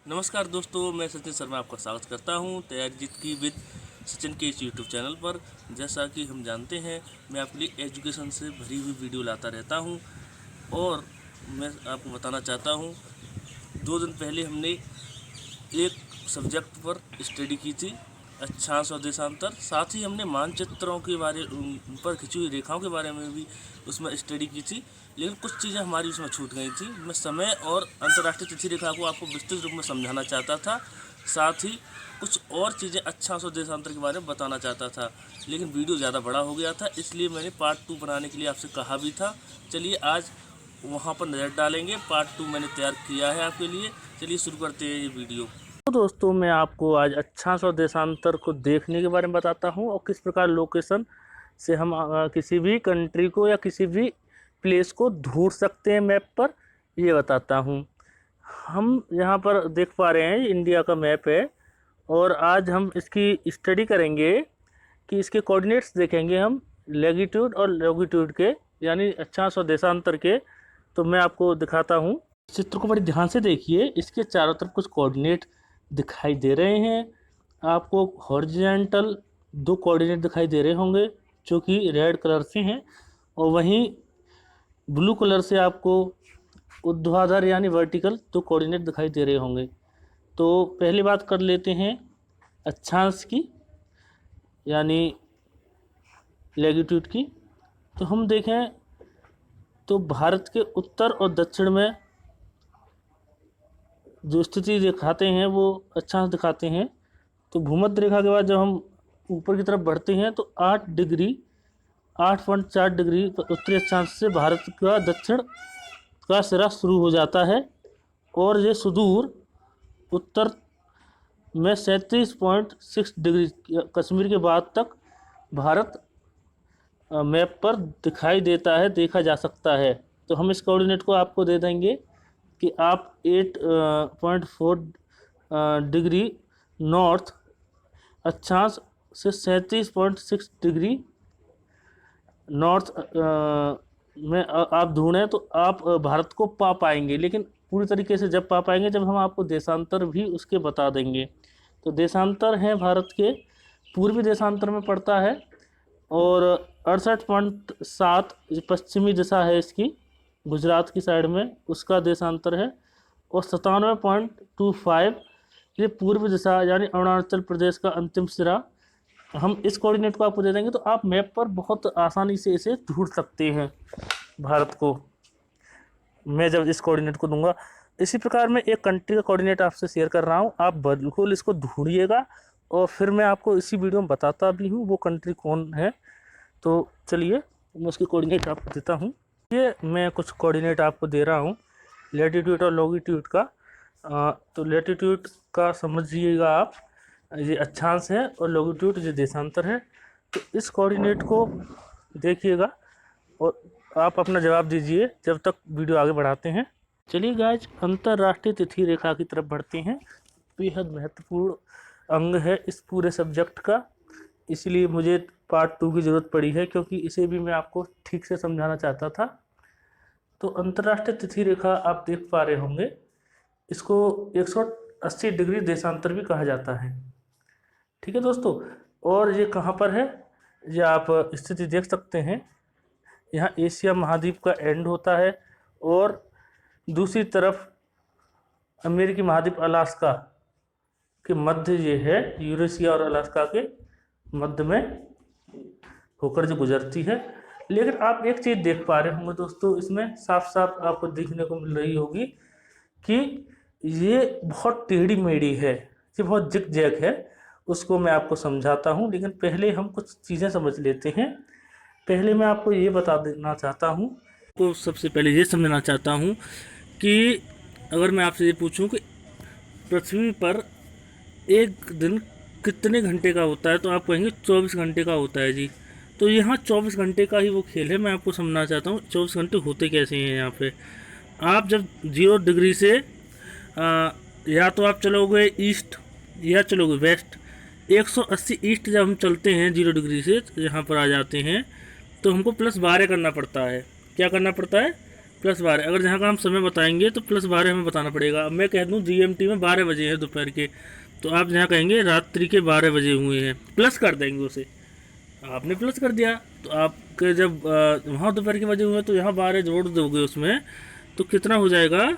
नमस्कार दोस्तों, मैं सचिन शर्मा आपका स्वागत करता हूं तैयारी जीत की विद सचिन के इस यूट्यूब चैनल पर। जैसा कि हम जानते हैं, मैं आपके लिए एजुकेशन से भरी हुई वीडियो लाता रहता हूं और मैं आपको बताना चाहता हूं, 2 दिन पहले हमने एक सब्जेक्ट पर स्टडी की थी, अक्षांश और देशांतर। साथ ही हमने मानचित्रों के बारे उन पर खिंची हुई रेखाओं के बारे में भी उसमें स्टडी की थी, लेकिन कुछ चीज़ें हमारी उसमें छूट गई थी। मैं समय और अंतर्राष्ट्रीय तिथि रेखा को आपको विस्तृत रूप में समझाना चाहता था, साथ ही कुछ और चीज़ें अक्षांश और देशांतर के बारे में बताना चाहता था, लेकिन वीडियो ज़्यादा बड़ा हो गया था, इसलिए मैंने पार्ट 2 बनाने के लिए आपसे कहा भी था। चलिए आज वहाँ पर नज़र डालेंगे। पार्ट 2 मैंने तैयार किया है आपके लिए। चलिए शुरू करते हैं ये वीडियो। तो दोस्तों, मैं आपको आज अक्षांश और देशांतर को देखने के बारे में बताता हूँ और किस प्रकार लोकेशन से हम किसी भी कंट्री को या किसी भी प्लेस को ढूंढ सकते हैं मैप पर, ये बताता हूँ। हम यहाँ पर देख पा रहे हैं इंडिया का मैप है और आज हम इसकी स्टडी करेंगे कि इसके कोऑर्डिनेट्स देखेंगे हम लैटिट्यूड और लॉन्गिट्यूड के, यानी अक्षांश और देशांतर के। तो मैं आपको दिखाता हूँ, चित्र को बड़ी ध्यान से देखिए। इसके चारों तरफ कुछ कोऑर्डिनेट दिखाई दे रहे हैं आपको। हॉरिजॉन्टल 2 कोऑर्डिनेट दिखाई दे रहे होंगे जो कि रेड कलर से हैं, और वहीं ब्लू कलर से आपको ऊर्ध्वाधर यानी वर्टिकल 2 कोऑर्डिनेट दिखाई दे रहे होंगे। तो पहली बात कर लेते हैं अक्षांश की, यानी लैटिट्यूड की। तो हम देखें तो भारत के उत्तर और दक्षिण में जो स्थिति दिखाते हैं वो अक्षांश दिखाते हैं। तो भूमध्य रेखा के बाद जब हम ऊपर की तरफ बढ़ते हैं तो 8.4 डिग्री उत्तरी अक्षांश से भारत का दक्षिण का सिरा शुरू हो जाता है, और ये सुदूर उत्तर में 37.6 डिग्री कश्मीर के बाद तक भारत मैप पर दिखाई देता है, देखा जा सकता है। तो हम इस कोऑर्डिनेट को आपको दे देंगे कि आप 8.4 डिग्री नॉर्थ अक्षांश से 37.6 डिग्री नॉर्थ में आप ढूंढें तो आप भारत को पा पाएंगे। लेकिन पूरी तरीके से जब पा पाएंगे जब हम आपको देशांतर भी उसके बता देंगे। तो देशांतर है भारत के पूर्वी देशांतर में पड़ता है, और 68.7 पश्चिमी दिशा है इसकी, गुजरात की साइड में उसका देशांतर है, और 97.25 ये पूर्वी दिशा यानी अरुणाचल प्रदेश का अंतिम सिरा। हम इस कोऑर्डिनेट को आपको दे देंगे तो आप मैप पर बहुत आसानी से इसे ढूंढ सकते हैं भारत को, मैं जब इस कोऑर्डिनेट को दूंगा। इसी प्रकार मैं एक कंट्री का कोऑर्डिनेट आपसे शेयर कर रहा हूँ, आप बिल्कुल इसको ढूंढिएगा और फिर मैं आपको इसी वीडियो में बताता भी हूँ वो कंट्री कौन है। तो चलिए मैं उसके कोऑर्डिनेट आपको देता हूँ। ये मैं कुछ कोऑर्डिनेट आपको दे रहा हूँ लैटिट्यूड और लॉन्गिट्यूड का। तो लैटिट्यूड का समझिएगा आप, ये अक्षांश है, और लॉन्गिट्यूड ये देशांतर है। तो इस कोऑर्डिनेट को देखिएगा और आप अपना जवाब दीजिए जब तक वीडियो आगे बढ़ाते हैं। चलिए गाइज, अंतर्राष्ट्रीय तिथि रेखा की तरफ बढ़ते हैं। बेहद महत्वपूर्ण अंग है इस पूरे सब्जेक्ट का, इसलिए मुझे पार्ट 2 की ज़रूरत पड़ी है, क्योंकि इसे भी मैं आपको ठीक से समझाना चाहता था। तो अंतर्राष्ट्रीय तिथि रेखा आप देख पा रहे होंगे, इसको 180 डिग्री देशांतर भी कहा जाता है। ठीक है दोस्तों, और ये कहाँ पर है ये आप स्थिति देख सकते हैं। यहाँ एशिया महाद्वीप का एंड होता है, और दूसरी तरफ अमेरिकी महाद्वीप अलास्का के मध्य ये है, यूरेशिया और अलास्का के मध्य में होकर जो गुजरती है। लेकिन आप एक चीज़ देख पा रहे होंगे दोस्तों, इसमें साफ साफ आपको देखने को मिल रही होगी कि ये बहुत टेढ़ी मेढ़ी है, ये बहुत जिग जैग है। उसको मैं आपको समझाता हूँ, लेकिन पहले हम कुछ चीज़ें समझ लेते हैं। पहले मैं आपको ये बता देना चाहता हूँ, तो सबसे पहले ये समझना चाहता हूँ कि अगर मैं आपसे ये पूछूं कि पृथ्वी पर एक दिन कितने घंटे का होता है, तो आप कहेंगे 24 घंटे का होता है जी। तो यहाँ 24 घंटे का ही वो खेल है। मैं आपको समझना चाहता हूँ 24 घंटे होते कैसे हैं। यहाँ पे आप जब 0 डिग्री से या तो आप चलोगे ईस्ट या चलोगे वेस्ट, 180 ईस्ट जब हम चलते हैं 0 डिग्री से यहाँ पर आ जाते हैं, तो हमको +12 करना पड़ता है। क्या करना पड़ता है? +12। अगर जहाँ का हम समय बताएंगे तो +12 हमें बताना पड़ेगा। अब मैं कह दूँ GMT में 12 बजे है दोपहर के, तो आप जहाँ कहेंगे रात्रि के 12 बजे हुए हैं, प्लस कर देंगे उसे। आपने प्लस कर दिया तो आपके जब वहाँ दोपहर के बजे हुए तो यहाँ 12 जोड़ दोगे उसमें, तो कितना हो जाएगा,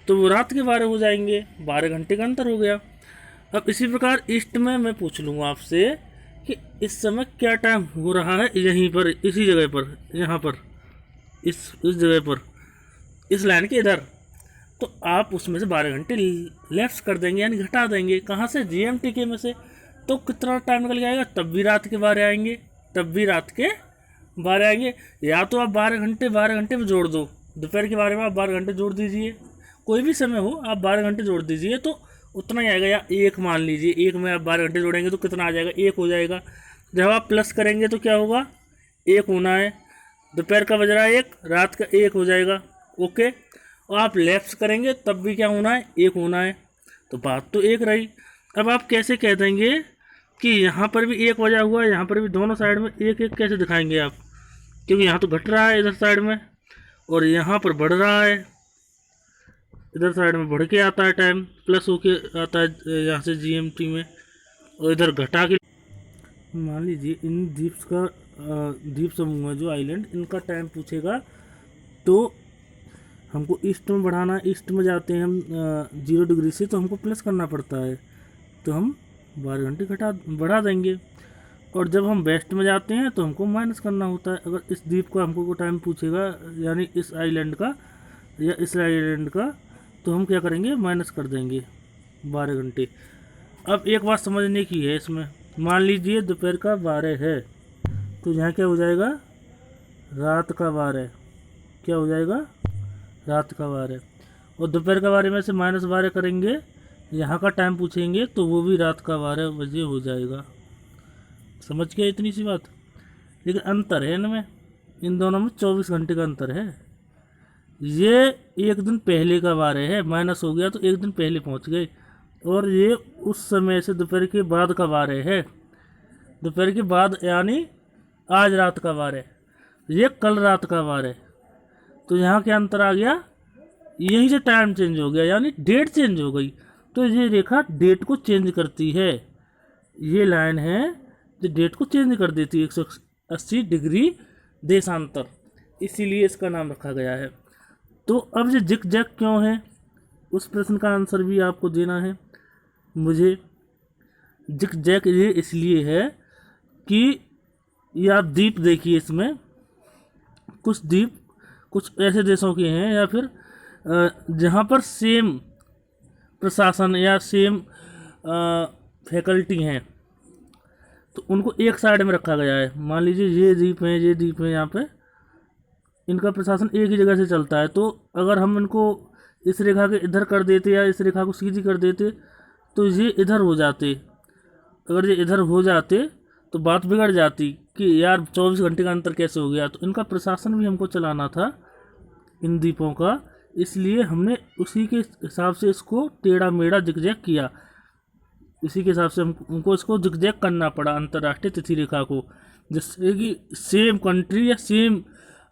तो वो रात के 12 हो जाएंगे, 12 घंटे का अंतर हो गया। अब इसी प्रकार ईस्ट में मैं पूछ लूँगा आपसे कि इस समय क्या टाइम हो रहा है यहीं पर, इसी जगह पर, यहाँ पर, इस जगह पर, इस लाइन के इधर, तो आप उसमें से 12 घंटे लेफ्ट कर देंगे, यानी घटा देंगे। कहाँ से? GMT के में से। तो कितना टाइम निकल जाएगा, तब भी रात के 12 आएंगे, तब भी रात के 12 आएंगे। या तो आप 12 घंटे में जोड़ दो, दोपहर के 12 में आप 12 घंटे जोड़ दीजिए, कोई भी समय हो आप 12 घंटे जोड़ दीजिए तो उतना ही आएगा। या एक मान लीजिए, एक में आप 12 घंटे जोड़ेंगे तो कितना आ जाएगा, 1 हो जाएगा। जब आप प्लस करेंगे तो क्या होगा, 1 होना है, दोपहर का बज रहा है 1, रात का 1 हो जाएगा। ओके। और आप लेफ्ट करेंगे तब भी क्या होना है, 1 होना है। तो बात तो एक रही। अब आप कैसे कह देंगे कि यहाँ पर भी 1 बजा हुआ है, यहाँ पर भी, दोनों साइड में 1 1 कैसे दिखाएंगे आप? क्योंकि यहाँ तो घट रहा है इधर साइड में, और यहाँ पर बढ़ रहा है, इधर साइड में बढ़ के आता है टाइम, प्लस होके आता है यहाँ से GMT में, और इधर घटा के। मान लीजिए इन द्वीप्स का द्वीप समूह है जो आइलैंड, इनका टाइम पूछेगा तो हमको ईस्ट में बढ़ाना है। ईस्ट में जाते हैं हम 0 डिग्री से, तो हमको प्लस करना पड़ता है, तो हम 12 घंटे बढ़ा देंगे। और जब हम वेस्ट में जाते हैं तो हमको माइनस करना होता है। अगर इस द्वीप का हमको टाइम पूछेगा, यानी इस आइलैंड का या इस आइलैंड का, तो हम क्या करेंगे, माइनस कर देंगे 12 घंटे। अब एक बात समझने की है इसमें, मान लीजिए दोपहर का 12 है, तो यहाँ क्या हो जाएगा, रात का 12। क्या हो जाएगा, रात का 12। और दोपहर का 12 में से -12 करेंगे, यहाँ का टाइम पूछेंगे तो वो भी रात का 12 बजे हो जाएगा। समझ गया इतनी सी बात? लेकिन अंतर है इनमें, इन दोनों में 24 घंटे का अंतर है। ये एक दिन पहले का 12 है, माइनस हो गया तो एक दिन पहले पहुंच गए। और ये उस समय से दोपहर के बाद का 12 है, दोपहर के बाद, यानी आज रात का 12, ये कल रात का 12। तो यहाँ क्या अंतर आ गया, यहीं से टाइम चेंज हो गया, यानी डेट चेंज हो गई। तो ये रेखा डेट को चेंज करती है, ये लाइन है जो डेट को चेंज कर देती है 180 डिग्री देशांतर, इसीलिए इसका नाम रखा गया है। तो अब ये जिग जैग क्यों है, उस प्रश्न का आंसर भी आपको देना है मुझे। जिग जैग ये इसलिए है कि ये आप द्वीप देखिए, इसमें कुछ द्वीप कुछ ऐसे देशों के हैं, या फिर जहाँ पर सेम प्रशासन या सेम फैकल्टी हैं, तो उनको एक साइड में रखा गया है। मान लीजिए ये द्वीप है, ये द्वीप है, यहाँ पे इनका प्रशासन एक ही जगह से चलता है। तो अगर हम इनको इस रेखा के इधर कर देते या इस रेखा को सीधी कर देते तो ये इधर हो जाते। अगर ये इधर हो जाते तो बात बिगड़ जाती कि यार 24 घंटे का अंतर कैसे हो गया। तो इनका प्रशासन भी हमको चलाना था इन द्वीपों का, इसलिए हमने उसी के हिसाब से इसको टेढ़ा मेढ़ा जिगजैग किया। इसी के हिसाब से हमको इसको जिगजैग करना पड़ा अंतर्राष्ट्रीय तिथि रेखा को, जिससे कि सेम कंट्री या सेम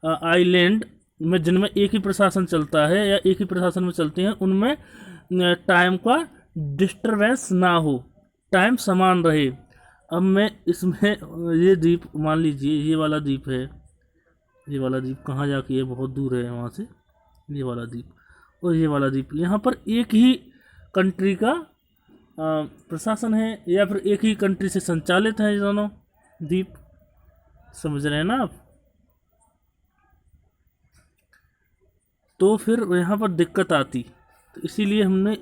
आइलैंड में जिनमें एक ही प्रशासन चलता है या एक ही प्रशासन में चलते हैं, उनमें टाइम का डिस्टरबेंस ना हो, टाइम समान रहे। अब मैं इसमें ये द्वीप मान लीजिए, ये वाला द्वीप है, ये वाला द्वीप कहाँ जाके है, बहुत दूर है वहाँ से, ये वाला द्वीप और ये वाला द्वीप, यहाँ पर एक ही कंट्री का प्रशासन है या फिर एक ही कंट्री से संचालित है ये दोनों द्वीप। समझ रहे हैं ना आप? तो फिर यहाँ पर दिक्कत आती, तो इसीलिए हमने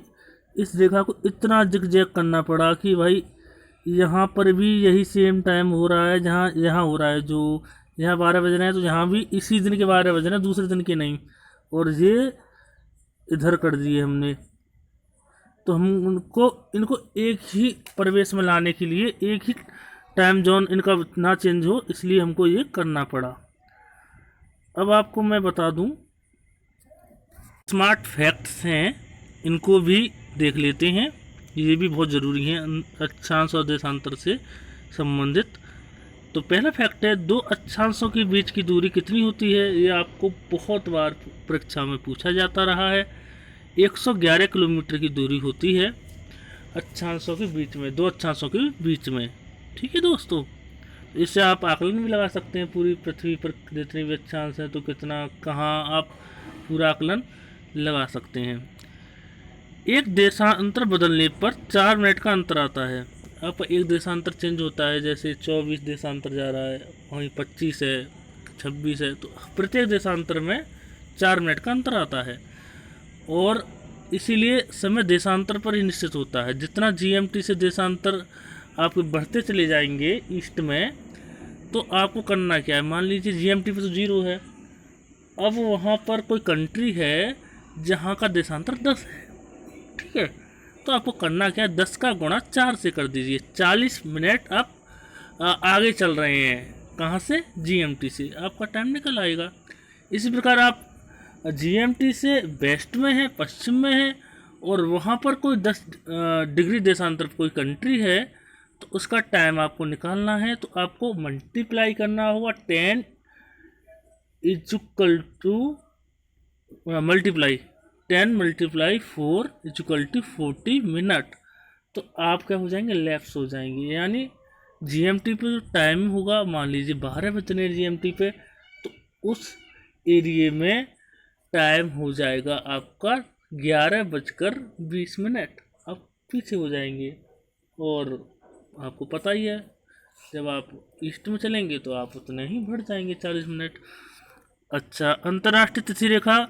इस रेखा को इतना जिगजैग करना पड़ा कि भाई यहाँ पर भी यही सेम टाइम हो रहा है जहाँ यहाँ हो रहा है। जो यहाँ 12 बज रहे हैं तो यहाँ भी इसी दिन के 12 बज रहे हैं, दूसरे दिन के नहीं। और ये इधर कर दिए हमने, तो हम इनको एक ही परिवेश में लाने के लिए, एक ही टाइम जोन इनका ना चेंज हो, इसलिए हमको ये करना पड़ा। अब आपको मैं बता दूं, स्मार्ट फैक्ट्स हैं, इनको भी देख लेते हैं, ये भी बहुत ज़रूरी हैं अक्षांश और देशांतर से संबंधित। तो पहला फैक्ट है, दो अक्षांशों के बीच की दूरी कितनी होती है। ये आपको बहुत बार परीक्षा में पूछा जाता रहा है। 111 किलोमीटर की दूरी होती है अक्षांशों के बीच में, दो अक्षांशों के बीच में। ठीक है दोस्तों, इससे आप आकलन भी लगा सकते हैं पूरी पृथ्वी पर जितने भी अक्षांश हैं तो कितना, कहाँ आप पूरा आकलन लगा सकते हैं। एक देशांतर बदलने पर 4 मिनट का अंतर आता है। अब एक देशांतर चेंज होता है, जैसे 24 देशांतर जा रहा है, वहीं 25 है, 26 है, तो प्रत्येक देशांतर में 4 मिनट का अंतर आता है। और इसीलिए समय देशांतर पर ही निश्चित होता है। जितना जीएमटी से देशांतर आप बढ़ते चले जाएंगे ईस्ट में, तो आपको करना क्या है, मान लीजिए जीएमटी पे तो 0 है, अब वहाँ पर कोई कंट्री है जहाँ का देशांतर 10 है। ठीक है, तो आपको करना क्या है, 10 का गुणा 4 से कर दीजिए। 40 मिनट आप आगे चल रहे हैं, कहाँ से, जीएमटी से, आपका टाइम निकल आएगा। इसी प्रकार आप जीएमटी से वेस्ट में है, पश्चिम में है, और वहाँ पर कोई 10 डिग्री देशांतर कोई कंट्री है, तो उसका टाइम आपको निकालना है। तो आपको मल्टीप्लाई करना होगा 10 equal to multiply 10 multiply 4 equal to 40 minute. तो आप क्या हो जाएंगे, लैप्स हो जाएंगे। यानी जीएमटी पे जो टाइम होगा, मान लीजिए 12 बजने जीएमटी पे, तो उस एरिए में टाइम हो जाएगा आपका 11:20। आप पीछे हो जाएंगे। और आपको पता ही है, जब आप ईस्ट में चलेंगे तो आप उतने ही बढ़ जाएंगे, 40 मिनट। अच्छा, अंतर्राष्ट्रीय तिथि रेखा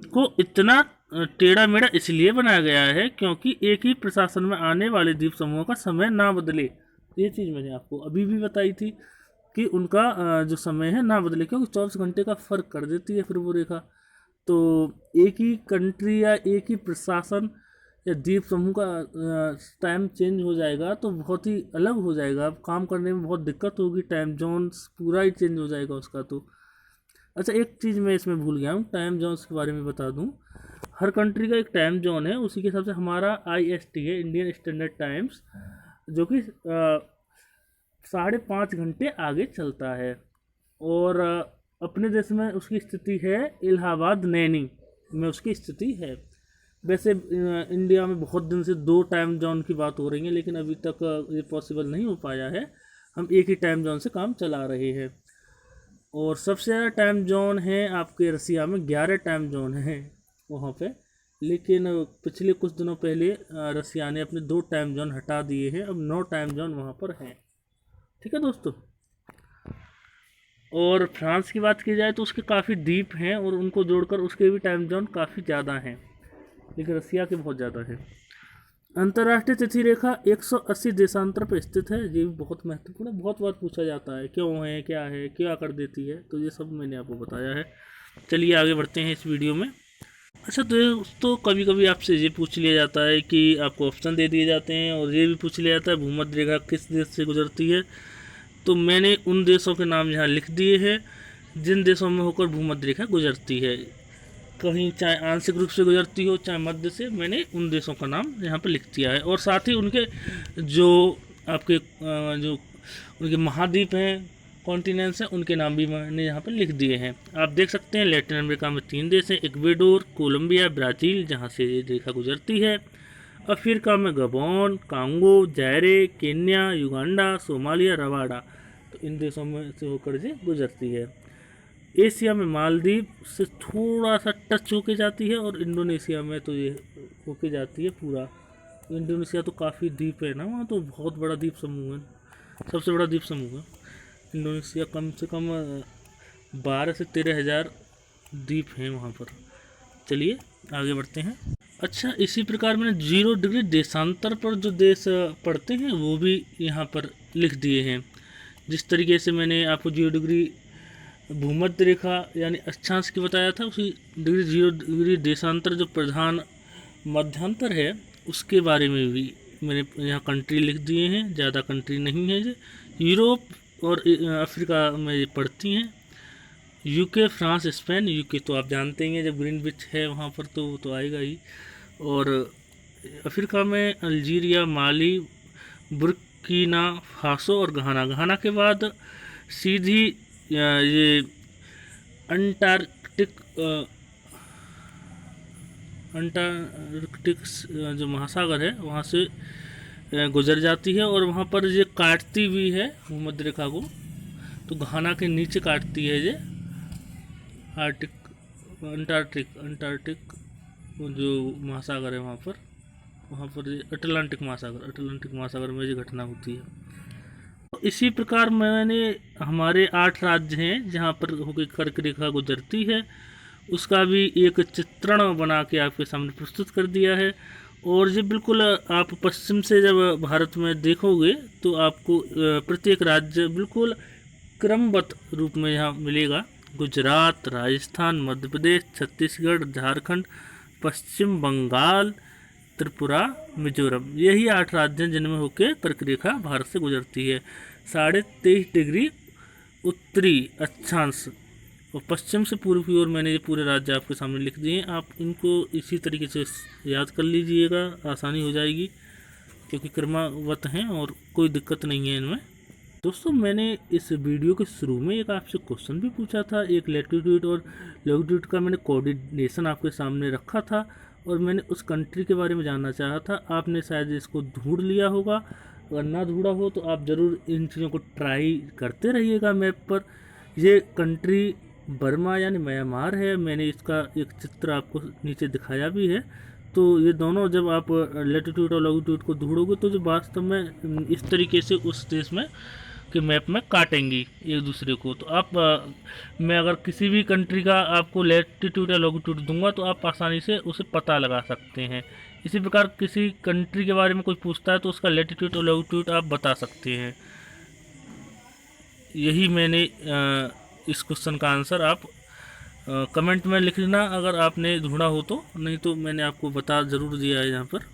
को इतना टेढ़ा मेढ़ा इसलिए बनाया गया है क्योंकि एक ही प्रशासन में आने वाले द्वीप समूहों का समय ना बदले। ये चीज़ मैंने आपको अभी भी बताई थी कि उनका जो समय है ना बदले, क्योंकि 24 घंटे का फ़र्क कर देती है फिर वो रेखा। तो एक ही कंट्री या एक ही प्रशासन या द्वीप समूह का टाइम चेंज हो जाएगा तो बहुत ही अलग हो जाएगा, अब काम करने में बहुत दिक्कत होगी, टाइम जोन्स पूरा ही चेंज हो जाएगा उसका। तो अच्छा, एक चीज़ मैं इसमें भूल गया हूँ, टाइम जोन्स के बारे में बता दूँ। हर कंट्री का एक टाइम जोन है, उसी के हिसाब से हमारा IST है, इंडियन स्टैंडर्ड टाइम्स, जो कि 5.5 घंटे आगे चलता है। और अपने देश में उसकी स्थिति है, इलाहाबाद नैनी में उसकी स्थिति है। वैसे इंडिया में बहुत दिन से 2 टाइम जोन की बात हो रही है, लेकिन अभी तक ये पॉसिबल नहीं हो पाया है। हम एक ही टाइम जोन से काम चला रहे हैं। और सबसे ज़्यादा टाइम जोन है आपके रसिया में, 11 टाइम जोन है वहाँ पे। लेकिन पिछले कुछ दिनों पहले रसिया ने अपने 2 टाइम जोन हटा दिए हैं, अब 9 टाइम जोन वहाँ पर हैं। ठीक है दोस्तों। और फ्रांस की बात की जाए तो उसके काफ़ी द्वीप हैं और उनको जोड़कर उसके भी टाइम जोन काफ़ी ज़्यादा हैं, लेकिन रसिया के बहुत ज़्यादा है। अंतर्राष्ट्रीय तिथि रेखा 180 देशांतर पर स्थित है। ये भी बहुत महत्वपूर्ण है, बहुत बार पूछा जाता है क्यों है, क्या है, क्या कर देती है, तो ये सब मैंने आपको बताया है। चलिए आगे बढ़ते हैं इस वीडियो में। अच्छा दोस्तों, कभी कभी आपसे ये पूछ लिया जाता है कि आपको ऑप्शन दे दिए जाते हैं और ये भी पूछ लिया जाता है भूमध्य रेखा किस देश से गुजरती है। तो मैंने उन देशों के नाम यहाँ लिख दिए हैं जिन देशों में होकर भूमध्य रेखा गुजरती है, कहीं चाहे आंशिक रूप से गुजरती हो चाहे मध्य से, मैंने उन देशों का नाम यहाँ पर लिख दिया है। और साथ ही उनके जो आपके जो उनके महाद्वीप हैं, कॉन्टिनेंट्स हैं, उनके नाम भी मैंने यहाँ पर लिख दिए हैं। आप देख सकते हैं लैटिन अमेरिका में 3 देश हैं, इक्वेडोर, कोलंबिया, ब्राज़ील, जहाँ से ये रेखा गुजरती है। अफ्रीका में Gabon, Congo, जायरे, Kenya, Uganda, Somalia, Rwanda, तो इन देशों में से होकर ये गुजरती है। एशिया में मालदीव से थोड़ा सा टच होके जाती है और इंडोनेशिया में तो ये होके जाती है पूरा। इंडोनेशिया तो काफ़ी द्वीप है ना, वहाँ तो बहुत बड़ा द्वीप समूह है, सबसे बड़ा द्वीप समूह है इंडोनेशिया। कम से कम 12 से 13 हज़ार द्वीप हैं वहाँ पर। चलिए आगे बढ़ते हैं। अच्छा, इसी प्रकार मैंने 0 डिग्री देशांतर पर जो देश पढ़ते हैं वो भी यहाँ पर लिख दिए हैं। जिस तरीके से मैंने आपको 0 डिग्री भूमध्य रेखा यानी अक्षांश की बताया था, उसी 0 डिग्री देशांतर जो प्रधान मध्यांतर है उसके बारे में भी मैंने यहाँ कंट्री लिख दिए हैं। ज़्यादा कंट्री नहीं है, ये यूरोप और अफ्रीका में ये पड़ती हैं। UK, France, Spain. यूके तो आप जानते ही हैं, जब ग्रीनविच है वहाँ पर तो वो तो आएगा ही। और अफ्रीका में अल्जीरिया, माली, बुर्किना फासो और घाना। घाना के बाद सीधी ये अंटार्कटिक जो महासागर है वहाँ से गुजर जाती है और वहाँ पर ये काटती भी है भूमध्य रेखा को। तो घाना के नीचे काटती है ये अंटार्कटिक जो महासागर है वहाँ पर ये अटलांटिक महासागर में ये घटना होती है। तो इसी प्रकार मैंने हमारे 8 राज्य हैं जहाँ पर होकर कर्क रेखा गुजरती है उसका भी एक चित्रण बना के आपके सामने प्रस्तुत कर दिया है। और ये बिल्कुल आप पश्चिम से जब भारत में देखोगे तो आपको प्रत्येक राज्य बिल्कुल क्रमबद्ध रूप में यहाँ मिलेगा। गुजरात, राजस्थान, मध्य प्रदेश, छत्तीसगढ़, झारखंड, पश्चिम बंगाल, त्रिपुरा, मिजोरम, यही 8 राज्य हैं जिनमें होकर कर्क रेखा भारत से गुजरती है। 23.5 डिग्री उत्तरी अक्षांश और पश्चिम से पूर्व की ओर मैंने ये पूरे राज्य आपके सामने लिख दिए हैं। आप इनको इसी तरीके से याद कर लीजिएगा, आसानी हो जाएगी क्योंकि क्रमबद्ध हैं और कोई दिक्कत नहीं है इनमें। दोस्तों मैंने इस वीडियो के शुरू में एक आपसे क्वेश्चन भी पूछा था, एक लैटिट्यूड और लॉन्गिट्यूड का मैंने कोऑर्डिनेशन आपके सामने रखा था और मैंने उस कंट्री के बारे में जानना चाहा था। आपने शायद इसको ढूंढ लिया होगा, अगर ना ढूंढा हो तो आप ज़रूर इन चीज़ों को ट्राई करते रहिएगा मैप पर। ये कंट्री बर्मा यानी म्यांमार है। मैंने इसका एक चित्र आपको नीचे दिखाया भी है। तो ये दोनों जब आप लैटिट्यूड और लॉन्गिट्यूड को ढूंढोगे तो जो वास्तव में इस तरीके से उस देश में के मैप में काटेंगी एक दूसरे को। तो आप मैं अगर किसी भी कंट्री का आपको लैटिट्यूड या लॉन्गिट्यूड दूंगा तो आप आसानी से उसे पता लगा सकते हैं। इसी प्रकार किसी कंट्री के बारे में कोई पूछता है तो उसका लैटिट्यूड और लॉन्गिट्यूड आप बता सकते हैं। यही मैंने इस क्वेश्चन का आंसर आप कमेंट में लिख लेना अगर आपने ढूंढा हो तो, नहीं तो मैंने आपको बता ज़रूर दिया है यहाँ पर।